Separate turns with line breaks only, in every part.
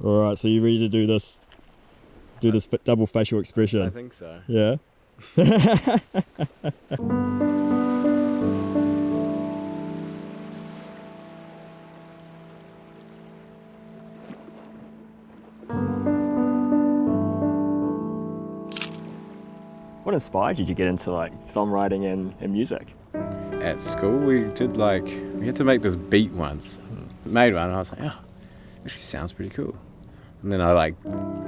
All right, so you ready to do this? Do this double facial expression?
I think so.
Yeah. What inspired you to get into like songwriting and music?
At school we had to make this beat once. Made one and I was like, oh, actually sounds pretty cool. And then I bought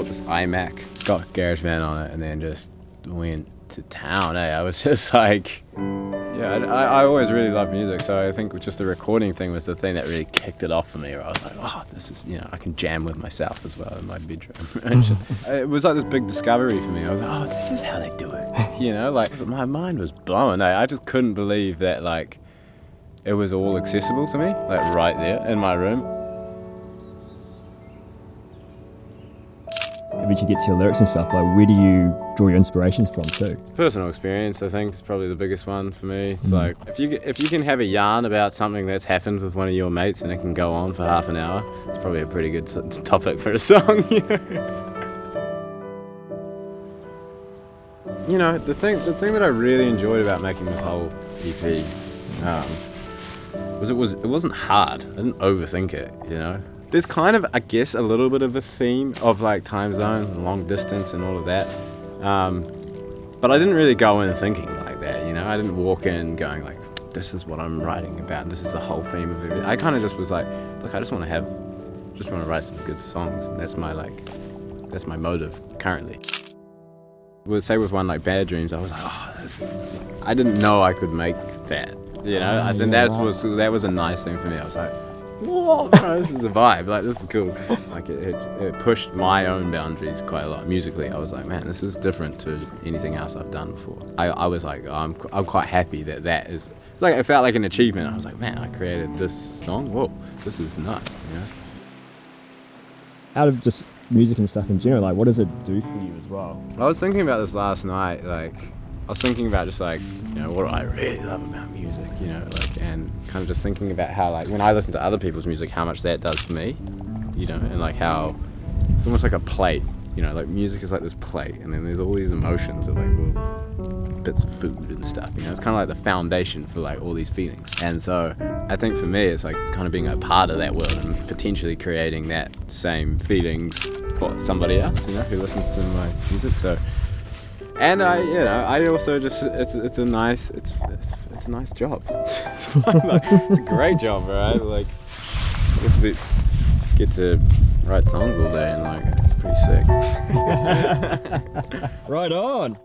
this iMac, got GarageBand on it, and then just went to town. I was just like, yeah, I always really loved music, so I think just the recording thing was the thing that really kicked it off for me, where I was like, oh, this is, I can jam with myself as well in my bedroom. It was like this big discovery for me. I was like, oh, this is how they do it. Like my mind was blown. I just couldn't believe that like it was all accessible to me, like right there in my room.
Maybe you get to your lyrics and stuff, like where do you draw your inspirations from too?
Personal experience, I think, is probably the biggest one for me. It's like if you can have a yarn about something that's happened with one of your mates and it can go on for half an hour, it's probably a pretty good topic for a song. The thing that I really enjoyed about making this whole EP was it wasn't hard. I didn't overthink it. There's kind of, I guess, a little bit of a theme of like time zone, long distance and all of that. But I didn't really go in thinking like that, I didn't walk in going like, this is what I'm writing about, this is the whole theme of everything. I kind of just was like, look, I just want to write some good songs. And that's my motive currently. Say with one like Bad Dreams, I was like, oh, I didn't know I could make that. I think that was a nice thing for me. I was like, whoa, this is a vibe, like this is cool. Like it pushed my own boundaries quite a lot musically. I was like, man, this is different to anything else I've done before. I was like, I'm quite happy that is, like, it felt like an achievement. I was like, man, I created this song, whoa, this is nuts.
Out of just music and stuff in general, like what does it do for you as well?
I was thinking about this last night, like I was thinking about just like, what I really love about music, and kind of just thinking about how, like, when I listen to other people's music, how much that does for me, and like how it's almost like a plate, like music is like this plate, and then there's all these emotions of like little bits of food and stuff, it's kind of like the foundation for like all these feelings. And so I think for me, it's like kind of being a part of that world and potentially creating that same feelings for somebody else, who listens to my music. So. And I also just, it's a nice job. It's fun. Like, it's a great job, right? Like, I guess we get to write songs all day, and like, it's pretty sick.
Right on.